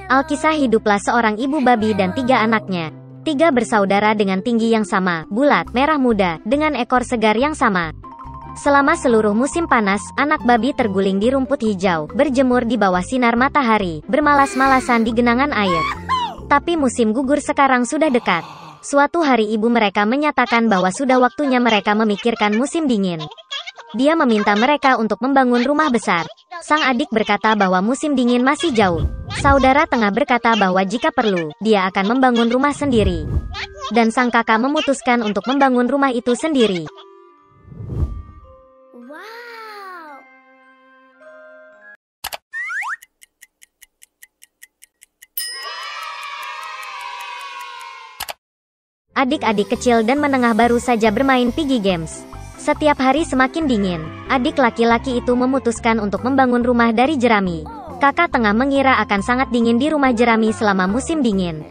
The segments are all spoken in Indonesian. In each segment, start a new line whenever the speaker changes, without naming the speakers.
Alkisah hiduplah seorang ibu babi dan 3 anaknya. 3 bersaudara dengan tinggi yang sama, bulat, merah muda, dengan ekor segar yang sama. Selama seluruh musim panas, anak babi terguling di rumput hijau, berjemur di bawah sinar matahari, bermalas-malasan di genangan air. Tapi musim gugur sekarang sudah dekat. Suatu hari ibu mereka menyatakan bahwa sudah waktunya mereka memikirkan musim dingin. Dia meminta mereka untuk membangun rumah besar. Sang adik berkata bahwa musim dingin masih jauh. Saudara tengah berkata bahwa jika perlu, dia akan membangun rumah sendiri. Dan sang kakak memutuskan untuk membangun rumah itu sendiri.
Wow.
Adik-adik kecil dan menengah baru saja bermain Piggy Games. Setiap hari semakin dingin, adik laki-laki itu memutuskan untuk membangun rumah dari jerami. Kakak tengah mengira akan sangat dingin di rumah jerami selama musim dingin.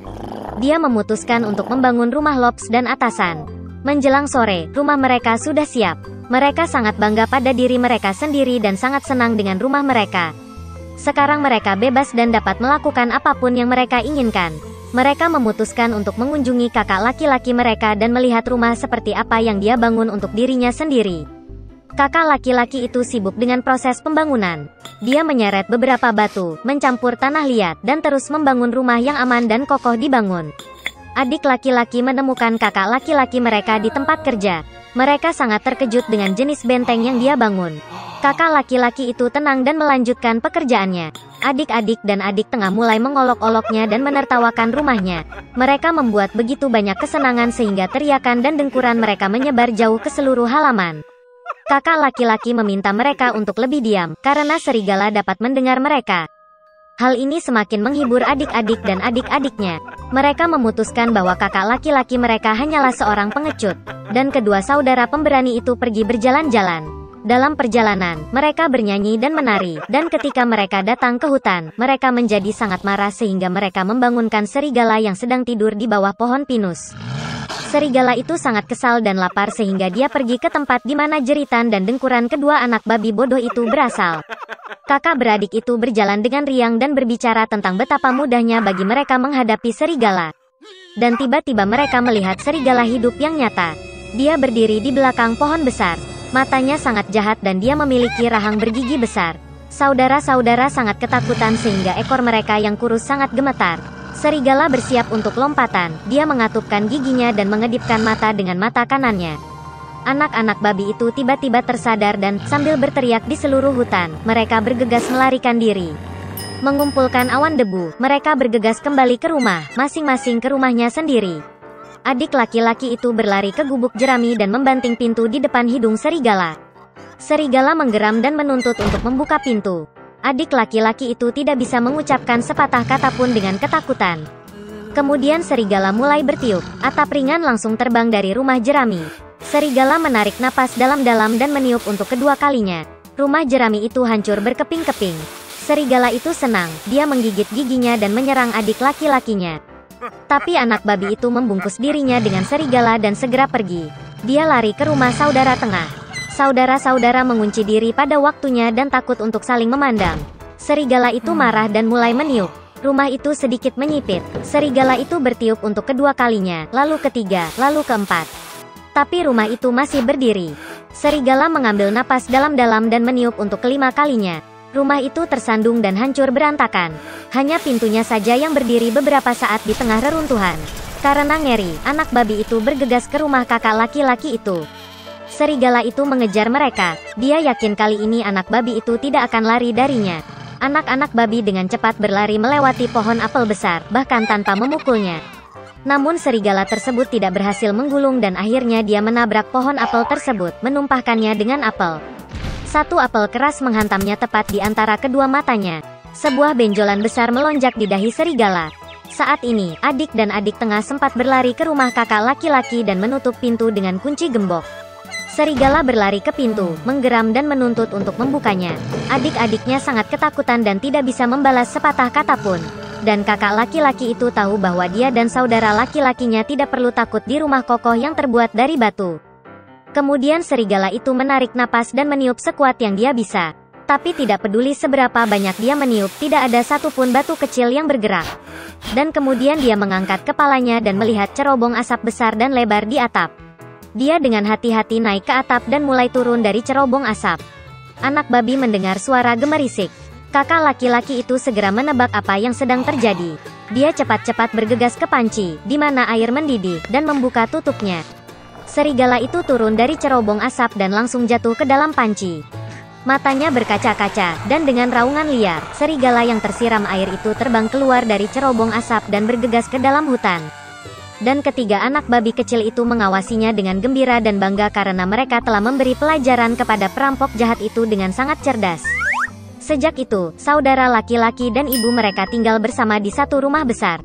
Dia memutuskan untuk membangun rumah lops dan atasan. Menjelang sore, rumah mereka sudah siap. Mereka sangat bangga pada diri mereka sendiri dan sangat senang dengan rumah mereka. Sekarang mereka bebas dan dapat melakukan apapun yang mereka inginkan. Mereka memutuskan untuk mengunjungi kakak laki-laki mereka dan melihat rumah seperti apa yang dia bangun untuk dirinya sendiri. Kakak laki-laki itu sibuk dengan proses pembangunan. Dia menyeret beberapa batu, mencampur tanah liat, dan terus membangun rumah yang aman dan kokoh dibangun. Adik laki-laki menemukan kakak laki-laki mereka di tempat kerja. Mereka sangat terkejut dengan jenis benteng yang dia bangun. Kakak laki-laki itu tenang dan melanjutkan pekerjaannya. Adik-adik dan adik tengah mulai mengolok-oloknya dan menertawakan rumahnya. Mereka membuat begitu banyak kesenangan sehingga teriakan dan dengkuran mereka menyebar jauh ke seluruh halaman. Kakak laki-laki meminta mereka untuk lebih diam, karena serigala dapat mendengar mereka. Hal ini semakin menghibur adik-adik dan adik-adiknya. Mereka memutuskan bahwa kakak laki-laki mereka hanyalah seorang pengecut, dan kedua saudara pemberani itu pergi berjalan-jalan. Dalam perjalanan, mereka bernyanyi dan menari, dan ketika mereka datang ke hutan, mereka menjadi sangat marah sehingga mereka membangunkan serigala yang sedang tidur di bawah pohon pinus. Serigala itu sangat kesal dan lapar sehingga dia pergi ke tempat di mana jeritan dan dengkuran kedua anak babi bodoh itu berasal. Kakak beradik itu berjalan dengan riang dan berbicara tentang betapa mudahnya bagi mereka menghadapi serigala. Dan tiba-tiba mereka melihat serigala hidup yang nyata. Dia berdiri di belakang pohon besar. Matanya sangat jahat dan dia memiliki rahang bergigi besar. Saudara-saudara sangat ketakutan sehingga ekor mereka yang kurus sangat gemetar. Serigala bersiap untuk lompatan. Dia mengatupkan giginya dan mengedipkan mata dengan mata kanannya. Anak-anak babi itu tiba-tiba tersadar dan sambil berteriak di seluruh hutan, mereka bergegas melarikan diri. Mengumpulkan awan debu, mereka bergegas kembali ke rumah, masing-masing ke rumahnya sendiri. Adik laki-laki itu berlari ke gubuk jerami dan membanting pintu di depan hidung serigala. Serigala menggeram dan menuntut untuk membuka pintu. Adik laki-laki itu tidak bisa mengucapkan sepatah kata pun dengan ketakutan. Kemudian serigala mulai bertiup, atap ringan langsung terbang dari rumah jerami. Serigala menarik napas dalam-dalam dan meniup untuk kedua kalinya. Rumah jerami itu hancur berkeping-keping. Serigala itu senang, dia menggigit giginya dan menyerang adik laki-lakinya. Tapi anak babi itu membungkus dirinya dengan serigala dan segera pergi. Dia lari ke rumah saudara tengah. Saudara-saudara mengunci diri pada waktunya dan takut untuk saling memandang. Serigala itu marah dan mulai meniup. Rumah itu sedikit menyipit. Serigala itu bertiup untuk kedua kalinya, lalu ketiga, lalu keempat. Tapi rumah itu masih berdiri. Serigala mengambil napas dalam-dalam dan meniup untuk kelima kalinya. Rumah itu tersandung dan hancur berantakan. Hanya pintunya saja yang berdiri beberapa saat di tengah reruntuhan. Karena ngeri, anak babi itu bergegas ke rumah kakak laki-laki itu. Serigala itu mengejar mereka. Dia yakin kali ini anak babi itu tidak akan lari darinya. Anak-anak babi dengan cepat berlari melewati pohon apel besar, bahkan tanpa memukulnya. Namun serigala tersebut tidak berhasil menggulung dan akhirnya dia menabrak pohon apel tersebut, menumpahkannya dengan apel. Satu apel keras menghantamnya tepat di antara kedua matanya. Sebuah benjolan besar melonjak di dahi serigala. Saat ini, adik dan adik tengah sempat berlari ke rumah kakak laki-laki dan menutup pintu dengan kunci gembok. Serigala berlari ke pintu, menggeram dan menuntut untuk membukanya. Adik-adiknya sangat ketakutan dan tidak bisa membalas sepatah kata pun. Dan kakak laki-laki itu tahu bahwa dia dan saudara laki-lakinya tidak perlu takut di rumah kokoh yang terbuat dari batu. Kemudian serigala itu menarik napas dan meniup sekuat yang dia bisa. Tapi tidak peduli seberapa banyak dia meniup, tidak ada satupun batu kecil yang bergerak. Dan kemudian dia mengangkat kepalanya dan melihat cerobong asap besar dan lebar di atap. Dia dengan hati-hati naik ke atap dan mulai turun dari cerobong asap. Anak babi mendengar suara gemerisik. Kakak laki-laki itu segera menebak apa yang sedang terjadi. Dia cepat-cepat bergegas ke panci, di mana air mendidih, dan membuka tutupnya. Serigala itu turun dari cerobong asap dan langsung jatuh ke dalam panci. Matanya berkaca-kaca, dan dengan raungan liar, serigala yang tersiram air itu terbang keluar dari cerobong asap dan bergegas ke dalam hutan. Dan ketiga anak babi kecil itu mengawasinya dengan gembira dan bangga karena mereka telah memberi pelajaran kepada perampok jahat itu dengan sangat cerdas. Sejak itu, saudara laki-laki dan ibu mereka tinggal bersama di satu rumah besar.